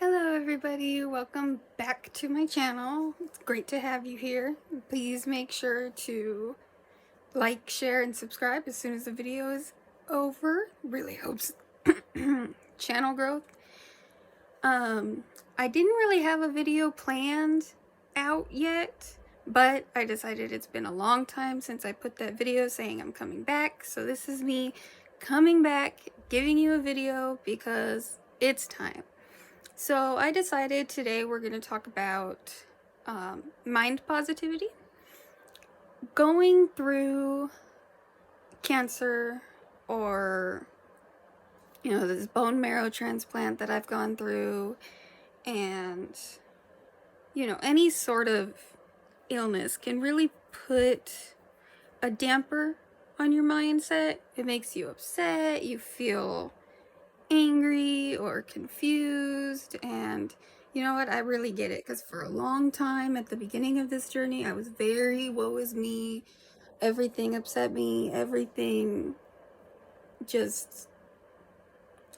Hello everybody, welcome back to my channel. It's great to have you here. Please make sure to like, share, and subscribe as soon as the video is over. Really helps channel growth. I didn't really have a video planned out yet, but I decided it's been a long time since I put that video saying I'm coming back. So this is me coming back, giving you a video because it's time. So I decided today we're going to talk about mind positivity. Going through cancer or, this bone marrow transplant that I've gone through and, any sort of illness can really put a damper on your mindset. It makes you upset, you feel angry or confused, and you know what, I really get it, because for a long time at the beginning of this journey I was very woe is me, everything upset me, everything just,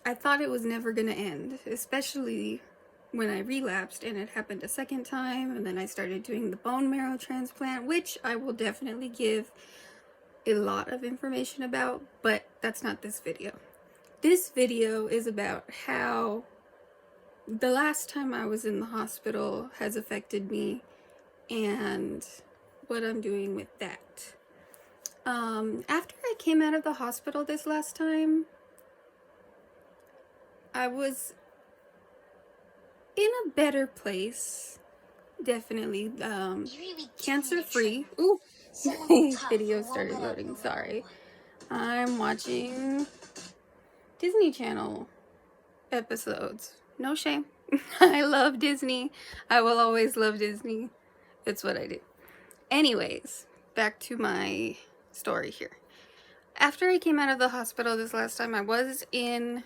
I thought it was never gonna end, especially when I relapsed and it happened a second time, and then I started doing the bone marrow transplant, which I will definitely give a lot of information about, but that's not this video. This video is about how the last time I was in the hospital has affected me and what I'm doing with that. After I came out of the hospital this last time, I was in a better place, definitely, cancer-free. Ooh, my video started loading, sorry. I'm watching Disney Channel episodes. No shame. I love Disney. I will always love Disney. It's what I do. Anyways, back to my story here. After I came out of the hospital this last time, I was in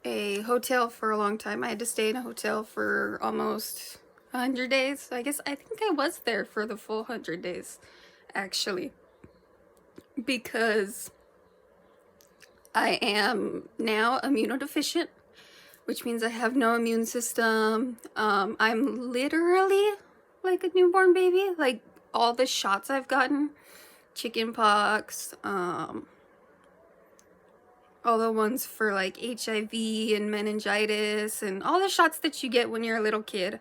a hotel for a long time. I had to stay in a hotel for almost 100 days. I think I was there for the full 100 days, actually, because I am now immunodeficient, which means I have no immune system. I'm literally like a newborn baby. Like, all the shots I've gotten, chicken pox, all the ones for like HIV and meningitis and all the shots that you get when you're a little kid,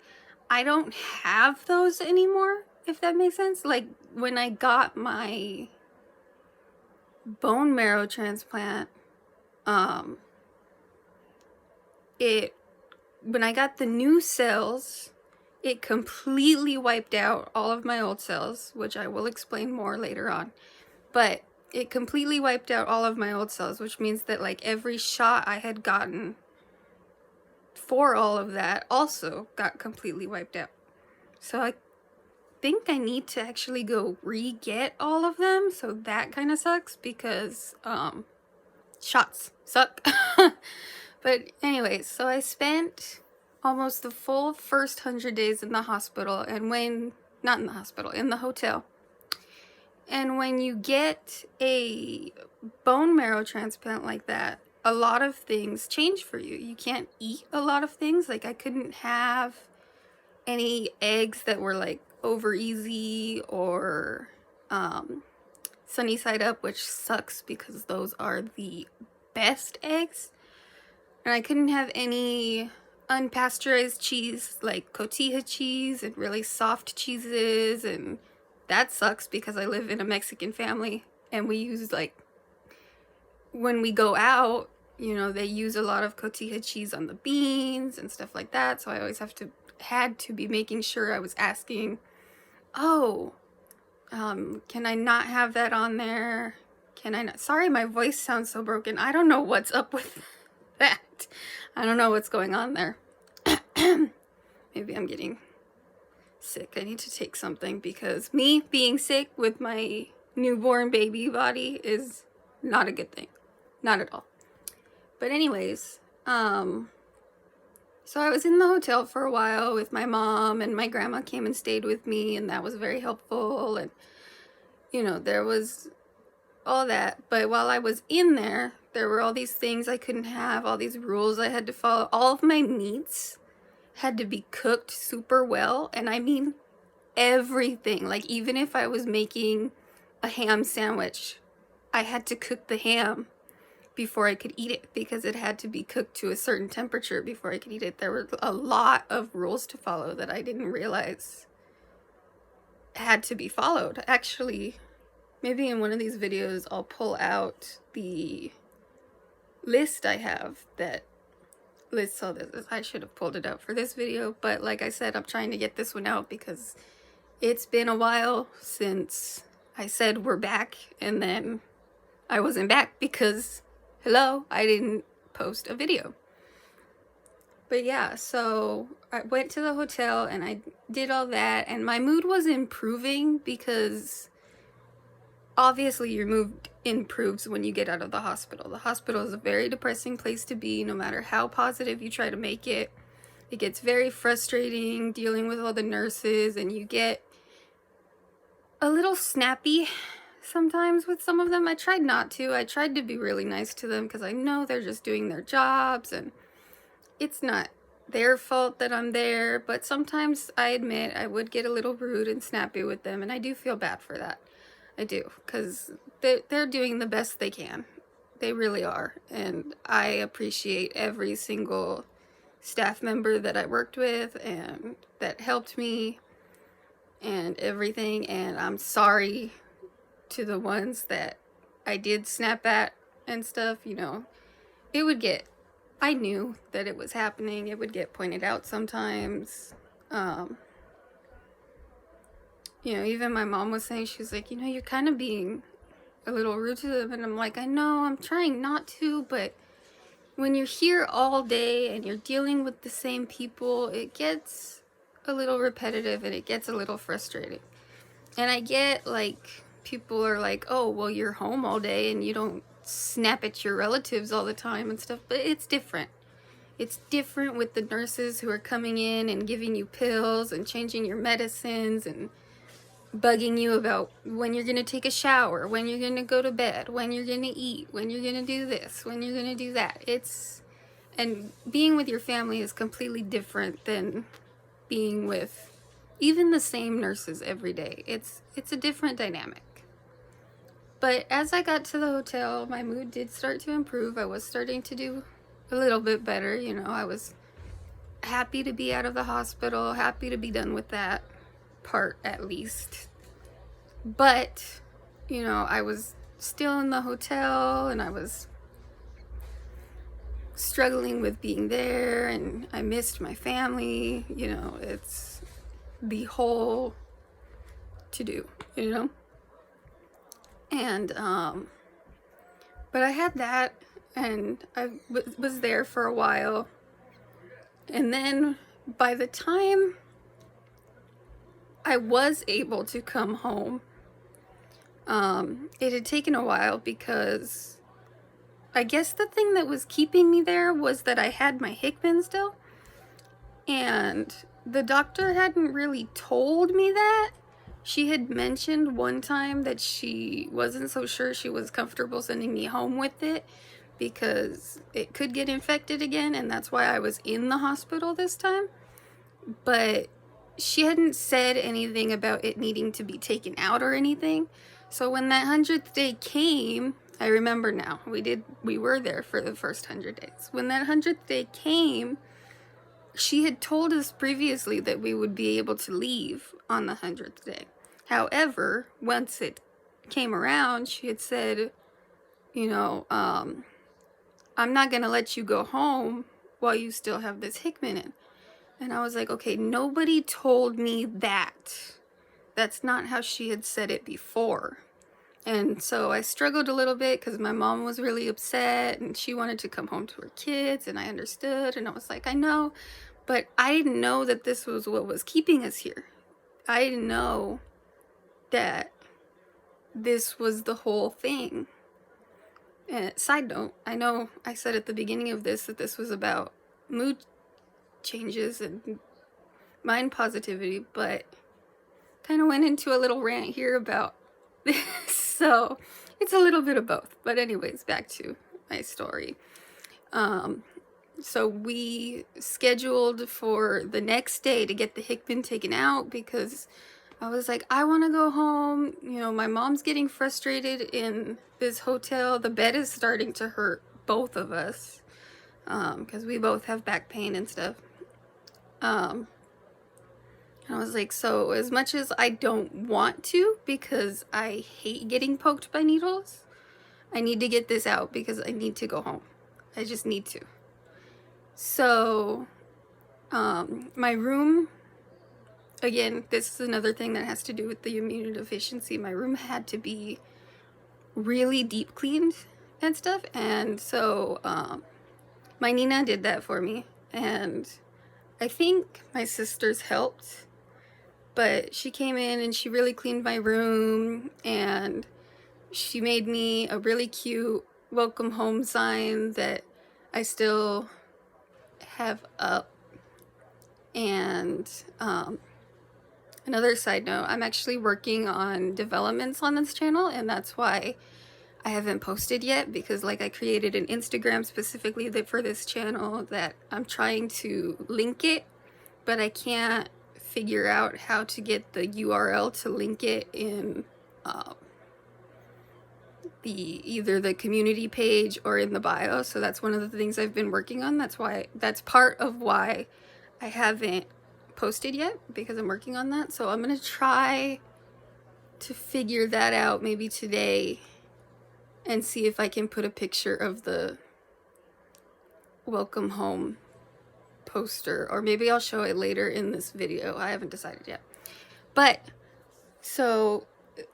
I don't have those anymore, if that makes sense. Like, when I got my bone marrow transplant, when I got the new cells, it completely wiped out all of my old cells, which I will explain more later on. But it completely wiped out all of my old cells, which means that like every shot I had gotten for all of that also got completely wiped out. So I think I need to actually go re-get all of them, so that kind of sucks because shots suck. But anyways, so I spent almost the full first 100 days in the hospital, and not in the hospital, in the hotel. And when you get a bone marrow transplant like that, a lot of things change for you. You can't eat a lot of things. Like, I couldn't have any eggs that were like over easy or sunny side up, which sucks because those are the best eggs. And I couldn't have any unpasteurized cheese like cotija cheese and really soft cheeses, and that sucks because I live in a Mexican family and we use, like, when we go out, they use a lot of cotija cheese on the beans and stuff like that, so I always had to be making sure I was asking, oh, can I not have that on there? Can I not? Sorry, my voice sounds so broken. I don't know what's up with that. I don't know what's going on there. Maybe I'm getting sick. I need to take something because me being sick with my newborn baby body is not a good thing. Not at all. But anyways, so I was in the hotel for a while with my mom, and my grandma came and stayed with me, and that was very helpful, and there was all that. But while I was in there, there were all these things I couldn't have, all these rules I had to follow. All of my meats had to be cooked super well, and I mean everything. Like, even if I was making a ham sandwich, I had to cook the ham before I could eat it because it had to be cooked to a certain temperature before I could eat it. There were a lot of rules to follow that I didn't realize had to be followed. Actually, maybe in one of these videos I'll pull out the list I have that lists all this. I should have pulled it out for this video, but like I said, I'm trying to get this one out because it's been a while since I said we're back, and then I wasn't back because, hello, I didn't post a video. But yeah, so I went to the hotel and I did all that, and my mood was improving because obviously your mood improves when you get out of the hospital. The hospital is a very depressing place to be, no matter how positive you try to make it. It gets very frustrating dealing with all the nurses, and you get a little snappy sometimes with some of them. I tried not to. I tried to be really nice to them because I know they're just doing their jobs, and it's not their fault that I'm there, but sometimes I admit I would get a little rude and snappy with them, and I do feel bad for that. I do, because they're doing the best they can. They really are, and I appreciate every single staff member that I worked with and that helped me and everything, and I'm sorry to the ones that I did snap at and stuff. You know, it would get, I knew that it was happening. It would get pointed out sometimes. You know, even my mom was saying, she was like, you know, you're kind of being a little rude to them. And I'm like, I know, I'm trying not to, but when you're here all day and you're dealing with the same people, it gets a little repetitive and it gets a little frustrating. And I get, like, people are like, oh, well, you're home all day and you don't snap at your relatives all the time and stuff, but it's different. It's different with the nurses who are coming in and giving you pills and changing your medicines and bugging you about when you're going to take a shower, when you're going to go to bed, when you're going to eat, when you're going to do this, when you're going to do that. And being with your family is completely different than being with even the same nurses every day. It's a different dynamic. But as I got to the hotel, my mood did start to improve. I was starting to do a little bit better. You know, I was happy to be out of the hospital, happy to be done with that part at least. But, you know, I was still in the hotel and I was struggling with being there, and I missed my family. You know, it's the whole to do, you know? And, but I had that, and I was there for a while. And then by the time I was able to come home, it had taken a while because I guess the thing that was keeping me there was that I had my Hickman still, and the doctor hadn't really told me that. She had mentioned one time that she wasn't so sure she was comfortable sending me home with it because it could get infected again, and that's why I was in the hospital this time. But she hadn't said anything about it needing to be taken out or anything. So when that 100th day came, I remember now, we were there for the first 100 days. When that 100th day came, she had told us previously that we would be able to leave on the 100th day. However, once it came around, she had said, you know, I'm not going to let you go home while you still have this Hickman in. And I was like, okay, nobody told me that. That's not how she had said it before. And so I struggled a little bit because my mom was really upset and she wanted to come home to her kids, and I understood, and I was like, I know, but I didn't know that this was what was keeping us here. I didn't know that this was the whole thing. And side note, I know I said at the beginning of this that this was about mood changes and mind positivity, but kind of went into a little rant here about this. So it's a little bit of both. But anyways, back to my story. So we scheduled for the next day to get the Hickman taken out because I was like, I want to go home. You know, my mom's getting frustrated in this hotel. The bed is starting to hurt both of us because we both have back pain and stuff. I was like, so as much as I don't want to because I hate getting poked by needles, I need to get this out because I need to go home. I just need to. So my room, again, this is another thing that has to do with the immunodeficiency. My room had to be really deep cleaned and stuff, and so my Nina did that for me, and I think my sisters helped, but she came in and she really cleaned my room, and she made me a really cute welcome home sign that I still have up. And another side note, I'm actually working on developments on this channel, and that's why I haven't posted yet, because like I created an Instagram specifically for this channel that I'm trying to link it, but I can't figure out how to get the URL to link it in either the community page or in the bio. So that's one of the things I've been working on. That's part of why I haven't posted yet, because I'm working on that. So I'm gonna try to figure that out maybe today and see if I can put a picture of the welcome home poster, or maybe I'll show it later in this video. I haven't decided yet. But so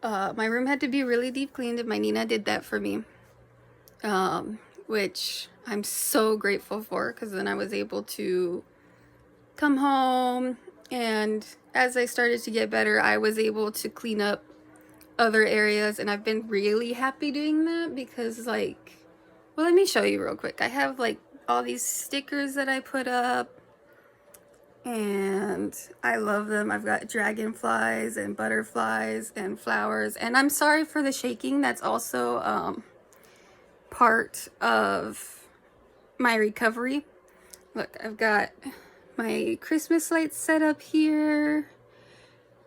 my room had to be really deep cleaned, and my Nina did that for me, which I'm so grateful for, because then I was able to come home, and as I started to get better, I was able to clean up other areas, and I've been really happy doing that because, like, well, let me show you real quick. I have like all these stickers that I put up, and I love them. I've got dragonflies and butterflies and flowers, and I'm sorry for the shaking. That's also part of my recovery. Look, I've got my Christmas lights set up here,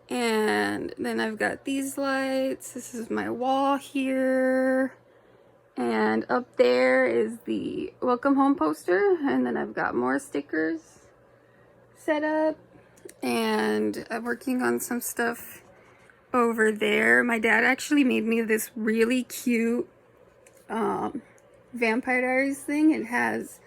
and then I've got these lights. This is my wall here, and up there is the welcome home poster, and then I've got more stickers set up, and I'm working on some stuff over there. My dad actually made me this really cute Vampire Diaries thing. It has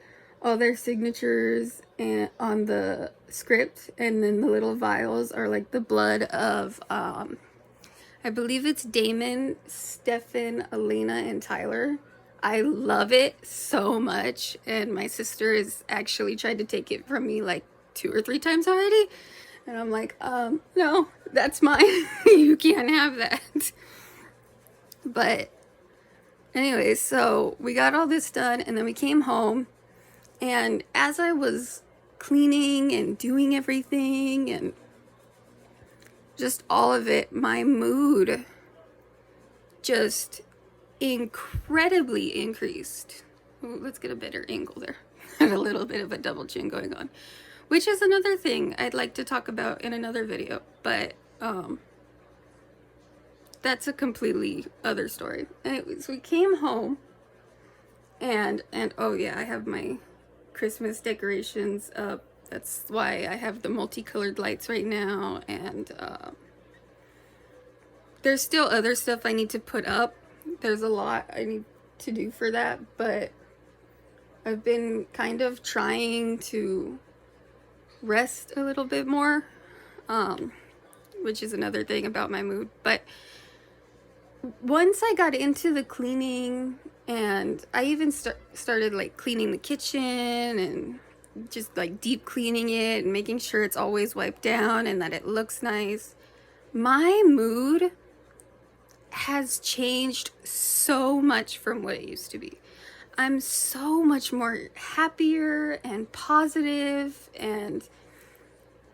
all their signatures and on the script, and then the little vials are like the blood of I believe it's Damon, Stefan, Elena, and Tyler. I love it so much, and my sister has actually tried to take it from me like 2 or 3 times already, and I'm like, no, that's mine. You can't have that. But anyways, so we got all this done, and then we came home, and as I was cleaning and doing everything and just all of it, my mood just incredibly increased. Ooh, let's get a better angle there. I have a little bit of a double chin going on, which is another thing I'd like to talk about in another video, but that's a completely other story. Anyways, we came home, and oh yeah, I have my Christmas decorations up. That's why I have the multicolored lights right now, and there's still other stuff I need to put up. There's a lot I need to do for that, but I've been kind of trying to rest a little bit more, which is another thing about my mood. But once I got into the cleaning, and I even started like cleaning the kitchen and just like deep cleaning it and making sure it's always wiped down and that it looks nice, my mood has changed so much from what it used to be. I'm so much more happier and positive, and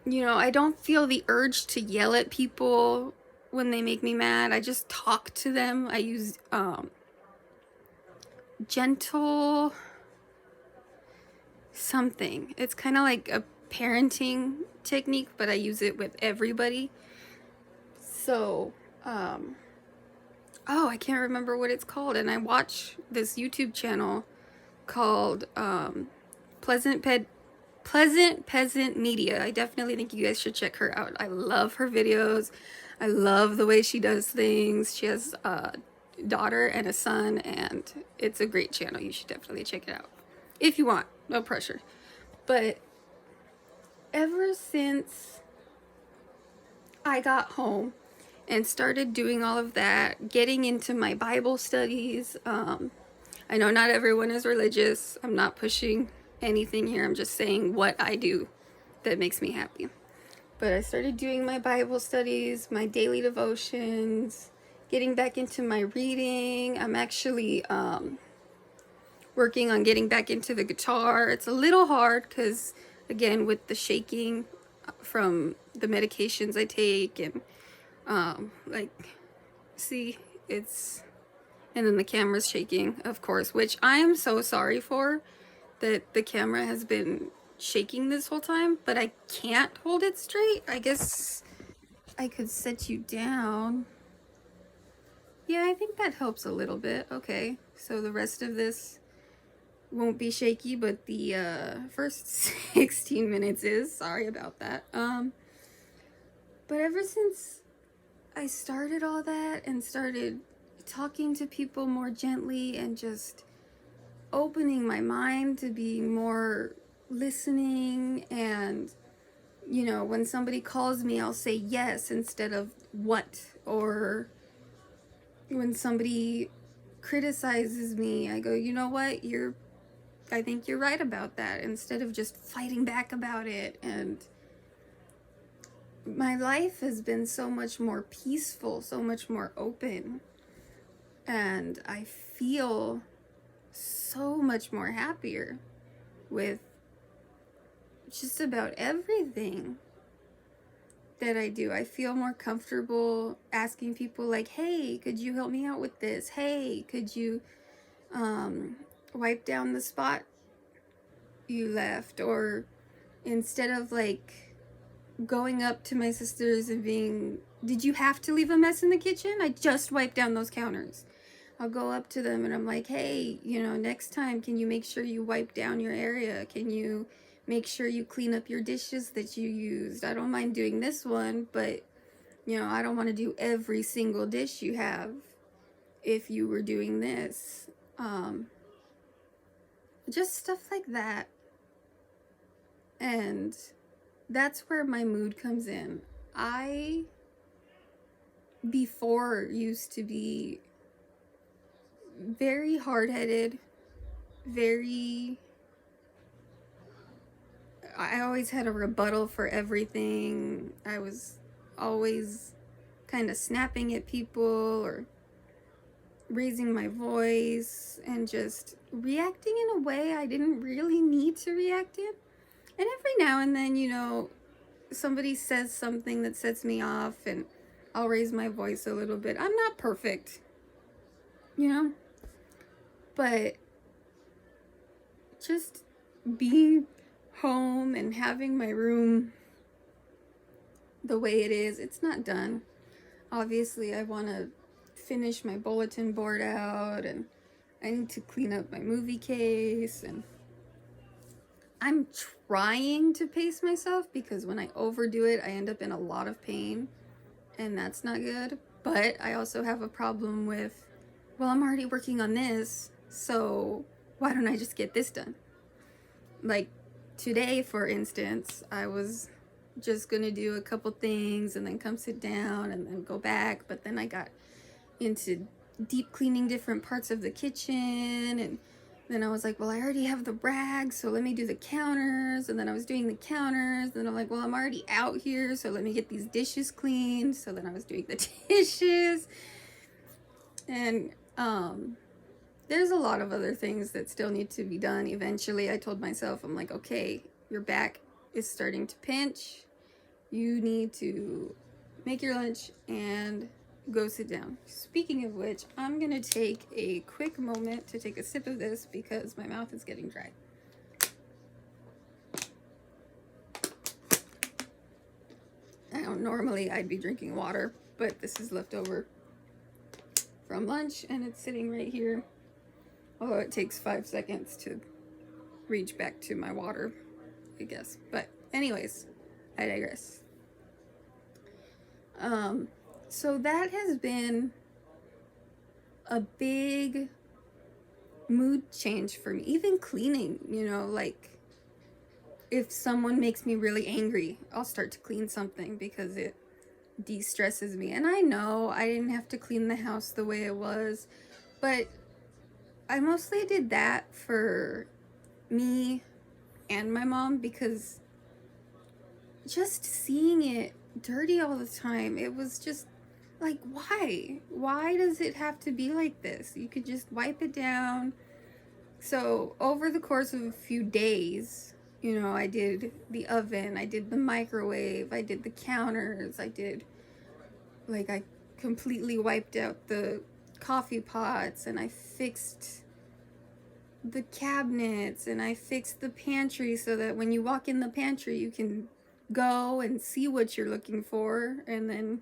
you know, I don't feel the urge to yell at people when they make me mad. I just talk to them. I use gentle something. It's kind of like a parenting technique, but I use it with everybody. So, oh, I can't remember what it's called. And I watch this YouTube channel called Pleasant Peasant Media. I definitely think you guys should check her out. I love her videos. I love the way she does things. She has a daughter and a son, and it's a great channel. You should definitely check it out if you want. No pressure. But ever since I got home and started doing all of that, getting into my Bible studies, I know not everyone is religious. I'm not pushing anything here. I'm just saying what I do that makes me happy. But I started doing my Bible studies, my daily devotions, getting back into my reading. I'm actually working on getting back into the guitar. It's a little hard because, again, with the shaking from the medications I take, and like, see, it's, and then the camera's shaking, of course, which I am so sorry for, that the camera has been shaking this whole time, but I can't hold it straight. I guess I could set you down. Yeah, I think that helps a little bit. Okay, so the rest of this won't be shaky, but the first 16 minutes is. Sorry about that. But ever since I started all that and started talking to people more gently and just opening my mind to be more listening, and you know, when somebody calls me, I'll say yes instead of what, or when somebody criticizes me, I go, you know what, I think you're right about that, instead of just fighting back about it. And my life has been so much more peaceful, so much more open, and I feel so much more happier with just about everything that I do. I feel more comfortable asking people like, hey, could you help me out with this? Hey, could you wipe down the spot you left? Or instead of like going up to my sisters and being, did you have to leave a mess in the kitchen? I just wiped down those counters. I'll go up to them and I'm like, hey, you know, next time, can you make sure you wipe down your area? Can you make sure you clean up your dishes that you used? I don't mind doing this one, but, you know, I don't want to do every single dish you have if you were doing this. Just stuff like that. And that's where my mood comes in. I, before, used to be very hard-headed, I always had a rebuttal for everything. I was always kind of snapping at people or raising my voice and just reacting in a way I didn't really need to react in. And every now and then, you know, somebody says something that sets me off and I'll raise my voice a little bit. I'm not perfect, you know? But just being home and having my room the way it is, it's not done. Obviously, I want to finish my bulletin board out, and I need to clean up my movie case, and I'm trying to pace myself because when I overdo it, I end up in a lot of pain, and that's not good. But I also have a problem with, well, I'm already working on this, so why don't I just get this done? Like today, for instance, I was just gonna do a couple things and then come sit down and then go back, but then I got into deep cleaning different parts of the kitchen, and then I was like, well, I already have the rags, so let me do the counters. And then I was doing the counters, and then I'm like, well, I'm already out here, so let me get these dishes cleaned. So then I was doing the dishes, and there's a lot of other things that still need to be done. Eventually I told myself, I'm like, okay, your back is starting to pinch, you need to make your lunch and go sit down. Speaking of which, I'm gonna take a quick moment to take a sip of this because my mouth is getting dry. normally I'd be drinking water, but this is left over from lunch and it's sitting right here. Although it takes 5 seconds to reach back to my water, I guess. But anyways, I digress. So that has been a big mood change for me. Even cleaning, you know, like if someone makes me really angry, I'll start to clean something because it de-stresses me. And I know I didn't have to clean the house the way it was, but I mostly did that for me and my mom, because just seeing it dirty all the time, it was just like, why does it have to be like this? You could just wipe it down. So over the course of a few days, you know, I did the oven, I did the microwave, I did the counters, I completely wiped out the coffee pots, and I fixed the cabinets, and I fixed the pantry so that when you walk in the pantry, you can go and see what you're looking for and then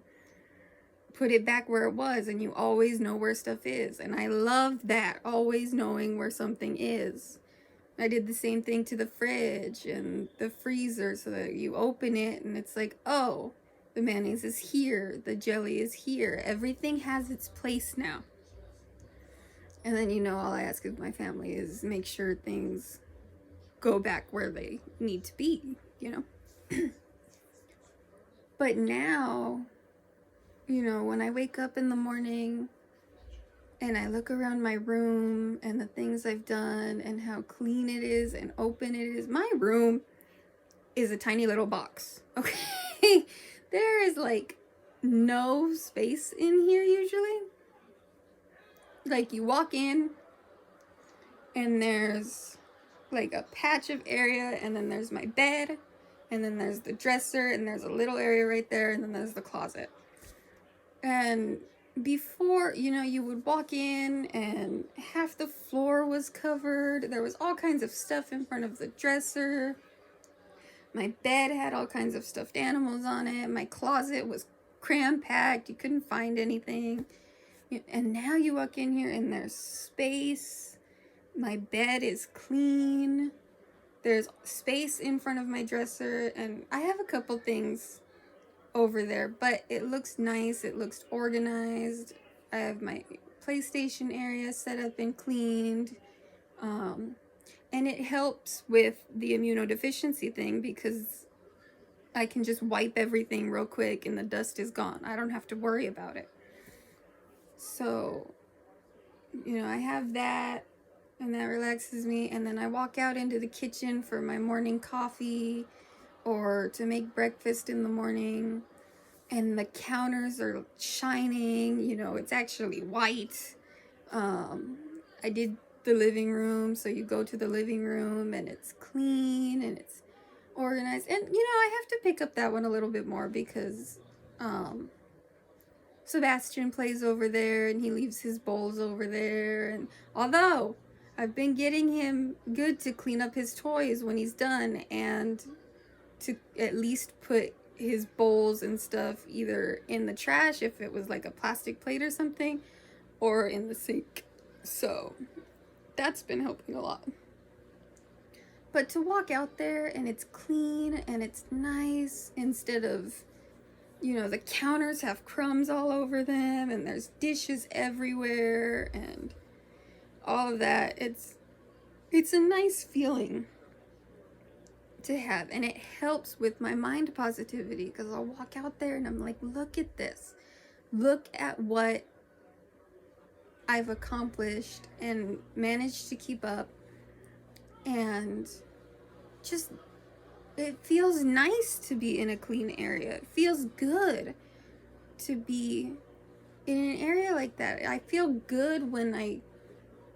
put it back where it was, and you always know where stuff is. And I love that, always knowing where something is. I did the same thing to the fridge and the freezer, so that you open it and it's like, oh, the mayonnaise is here, the jelly is here, everything has its place now. And then, you know, all I ask of my family is make sure things go back where they need to be, you know. But now, you know, when I wake up in the morning and I look around my room and the things I've done and how clean it is and open it is, my room is a tiny little box, okay? There is like no space in here usually. Like you walk in and there's like a patch of area, and then there's my bed, and then there's the dresser, and there's a little area right there, and then there's the closet. And before, you know, you would walk in and half the floor was covered. There was all kinds of stuff in front of the dresser. My bed had all kinds of stuffed animals on it. My closet was cram-packed. You couldn't find anything. And now you walk in here and there's space. My bed is clean. There's space in front of my dresser, and I have a couple things over there, but it looks nice. It looks organized. I have my PlayStation area set up and cleaned. And it helps with the immunodeficiency thing, because I can just wipe everything real quick and the dust is gone. I don't have to worry about it. So, you know, I have that, and that relaxes me. And then I walk out into the kitchen for my morning coffee or to make breakfast in the morning, and the counters are shining, you know, it's actually white. I did the living room, so you go to the living room and it's clean and it's organized. And, you know, I have to pick up that one a little bit more, because Sebastian plays over there and he leaves his bowls over there. And although I've been getting him good to clean up his toys when he's done, and to at least put his bowls and stuff either in the trash if it was like a plastic plate or something, or in the sink. So that's been helping a lot. But to walk out there and it's clean and it's nice, instead of, you know, the counters have crumbs all over them and there's dishes everywhere and all of that, it's a nice feeling to have. And it helps with my mind positivity, because I'll walk out there and I'm like, look at this, look at what I've accomplished and managed to keep up. And just, it feels nice to be in a clean area. It feels good to be in an area like that. I feel good when I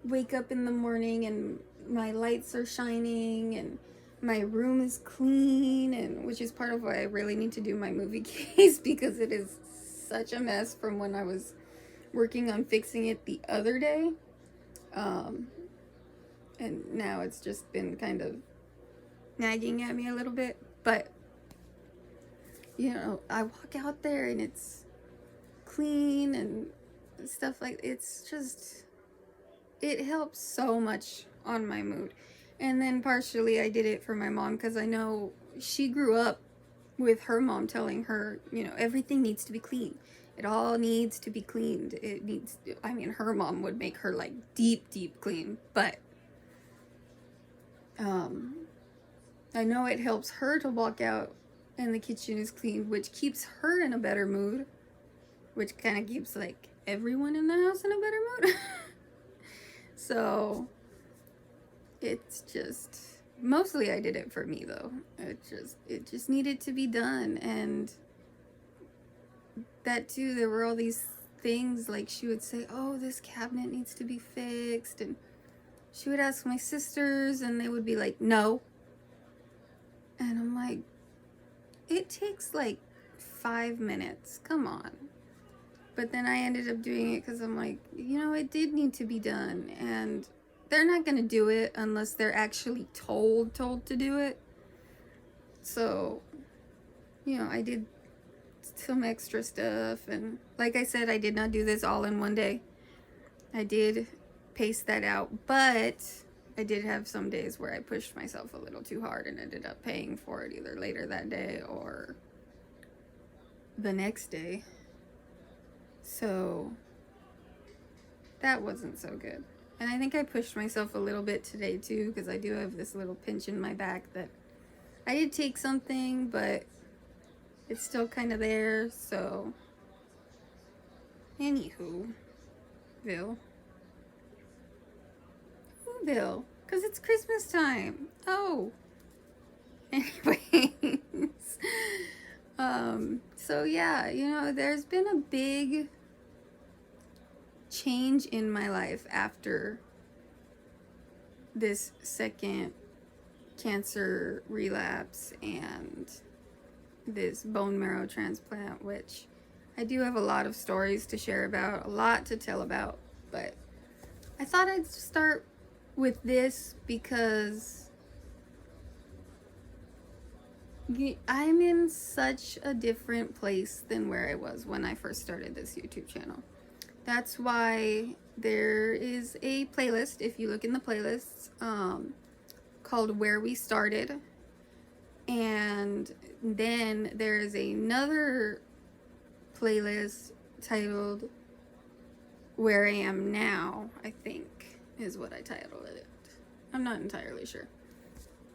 wake up in the morning and my lights are shining and my room is clean, and which is part of why I really need to do my movie case, because it is such a mess from when I was working on fixing it the other day. And now it's just been kind of nagging at me a little bit. But you know, I walk out there and it's clean and stuff like, it's just, it helps so much on my mood. And then partially I did it for my mom because I know she grew up with her mom telling her, you know, everything needs to be clean. It all needs to be cleaned. It needs, I mean, her mom would make her like deep, deep clean, but I know it helps her to walk out and the kitchen is clean, which keeps her in a better mood, which kind of keeps like everyone in the house in a better mood. So it's just, mostly I did it for me though. It just needed to be done. And that too, there were all these things, like she would say, oh, this cabinet needs to be fixed, and she would ask my sisters and they would be like, no. And I'm like, it takes like 5 minutes, come on. But then I ended up doing it because I'm like, you know, it did need to be done, and they're not gonna do it unless they're actually told to do it. So, you know, I did some extra stuff, and like I said, I did not do this all in one day. I did pace that out, but I did have some days where I pushed myself a little too hard and ended up paying for it either later that day or the next day. So that wasn't so good. And I think I pushed myself a little bit today too, because I do have this little pinch in my back that I did take something, but it's still kind of there. So anywho, Bill, because it's Christmas time. Oh, anyways. So yeah, you know, there's been a big change in my life after this second cancer relapse and this bone marrow transplant, which I do have a lot of stories to share about, a lot to tell about, but I thought I'd start with this because I'm in such a different place than where I was when I first started this YouTube channel. That's why there is a playlist, if you look in the playlists, called Where We Started. And then there is another playlist titled Where I Am Now, I think is what I titled it. I'm not entirely sure.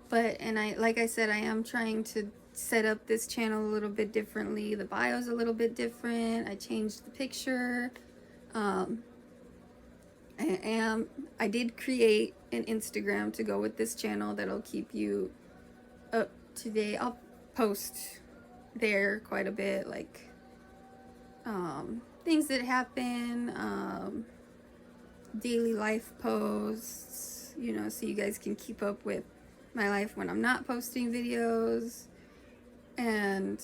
But, and like I said, I am trying to set up this channel a little bit differently. The bio's a little bit different. I changed the picture. I did create an Instagram to go with this channel that'll keep you up to date. I'll post there quite a bit, like things that happen, daily life posts, you know, so you guys can keep up with my life when I'm not posting videos. And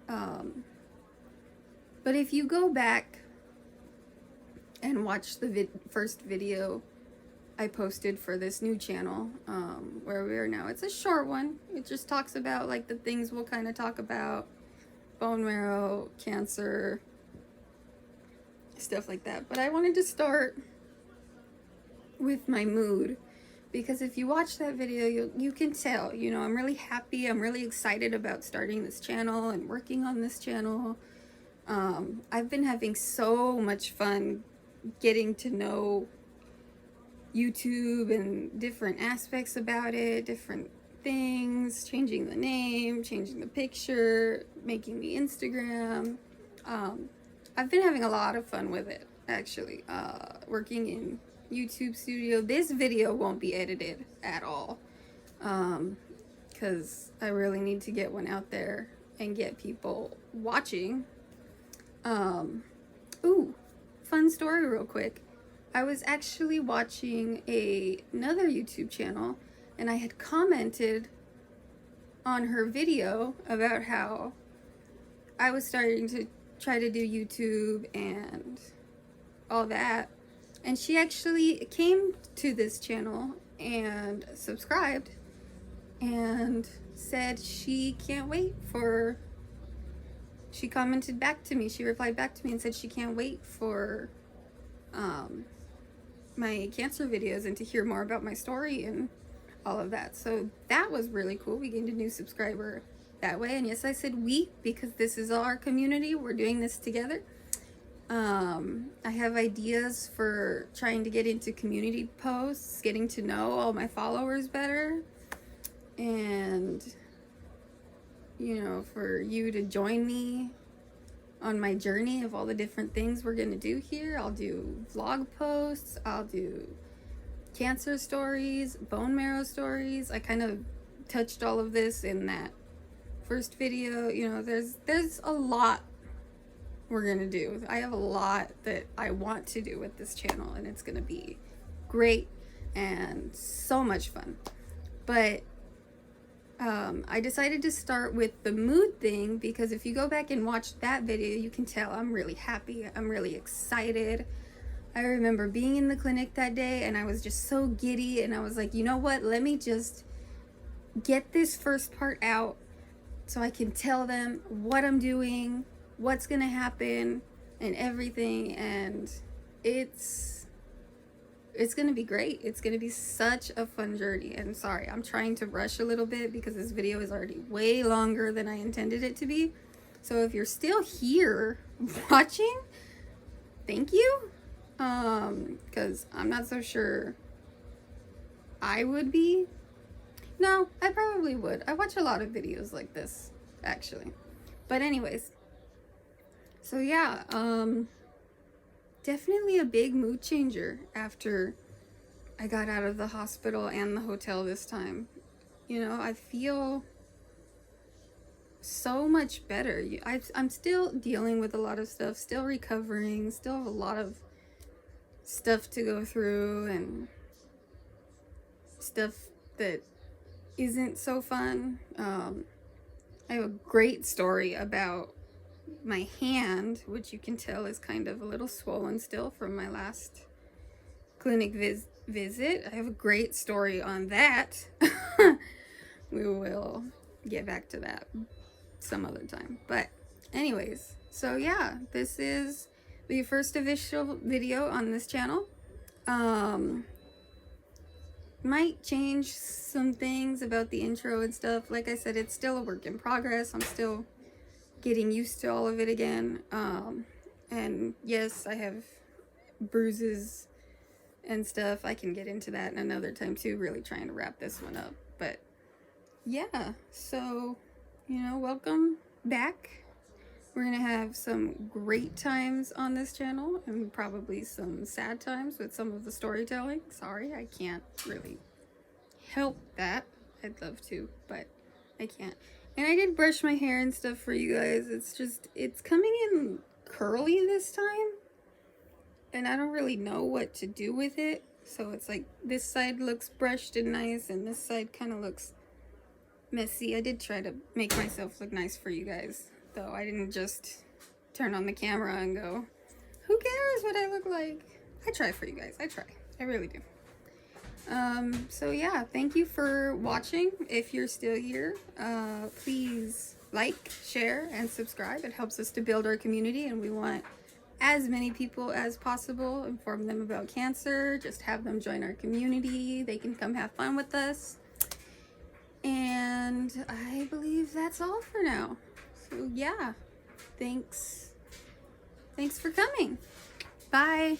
but if you go back and watch the first video I posted for this new channel, where we are now, it's a short one. It just talks about like the things we'll kind of talk about, bone marrow, cancer, stuff like that. But I wanted to start with my mood, because if you watch that video, you can tell, you know, I'm really happy. I'm really excited about starting this channel and working on this channel. I've been having so much fun getting to know YouTube and different aspects about it, different things, changing the name, changing the picture, making the Instagram. I've been having a lot of fun with it, actually, working in YouTube Studio. This video won't be edited at all, because I really need to get one out there and get people watching. Ooh, fun story real quick. I was actually watching another YouTube channel, and I had commented on her video about how I was starting to try to do YouTube and all that. And she actually came to this channel and subscribed and said she can't wait for she commented back to me. She replied back to me and said she can't wait for my cancer videos and to hear more about my story and all of that. So that was really cool. We gained a new subscriber that way. And yes, I said we because this is our community. We're doing this together. I have ideas for trying to get into community posts, getting to know all my followers better, and you know, for you to join me on my journey of all the different things we're gonna do here. I'll do vlog posts, I'll do cancer stories, bone marrow stories. I kind of touched all of this in that first video. You know, there's a lot we're gonna do. I have a lot that I want to do with this channel, and it's gonna be great and so much fun. But I decided to start with the mood thing because if you go back and watch that video, you can tell I'm really happy. I'm really excited. I remember being in the clinic that day and I was just so giddy, and I was like, you know what? Let me just get this first part out so I can tell them what I'm doing, what's gonna happen, and everything. And it's gonna be great. It's gonna be such a fun journey. And sorry, I'm trying to rush a little bit because this video is already way longer than I intended it to be. So if you're still here watching, thank you. Because I'm not so sure I would be. No, I probably would. I watch a lot of videos like this, actually. But anyways, so yeah, definitely a big mood changer after I got out of the hospital and the hotel this time. You know, I feel so much better. I'm still dealing with a lot of stuff, still recovering, still have a lot of stuff to go through and stuff that isn't so fun. I have a great story about my hand, which you can tell is kind of a little swollen still from my last clinic visit. I have a great story on that. We will get back to that some other time. But anyways, so yeah, this is the first official video on this channel. Might change some things about the intro and stuff. Like I said, it's still a work in progress. I'm still getting used to all of it again. And yes, I have bruises and stuff. I can get into that another time too, really trying to wrap this one up. But yeah, so, you know, welcome back. We're gonna have some great times on this channel and probably some sad times with some of the storytelling. Sorry, I can't really help that. I'd love to, but I can't. And I did brush my hair and stuff for you guys. It's just, it's coming in curly this time, and I don't really know what to do with it. So it's like this side looks brushed and nice, and this side kind of looks messy. I did try to make myself look nice for you guys, though. I didn't just turn on the camera and go, who cares what I look like? I try for you guys. I try. I really do. So yeah, thank you for watching. If you're still here, please like, share, and subscribe. It helps us to build our community, and we want as many people as possible. Inform them about cancer. Just have them join our community. They can come have fun with us. And I believe that's all for now. So yeah, thanks for coming. Bye.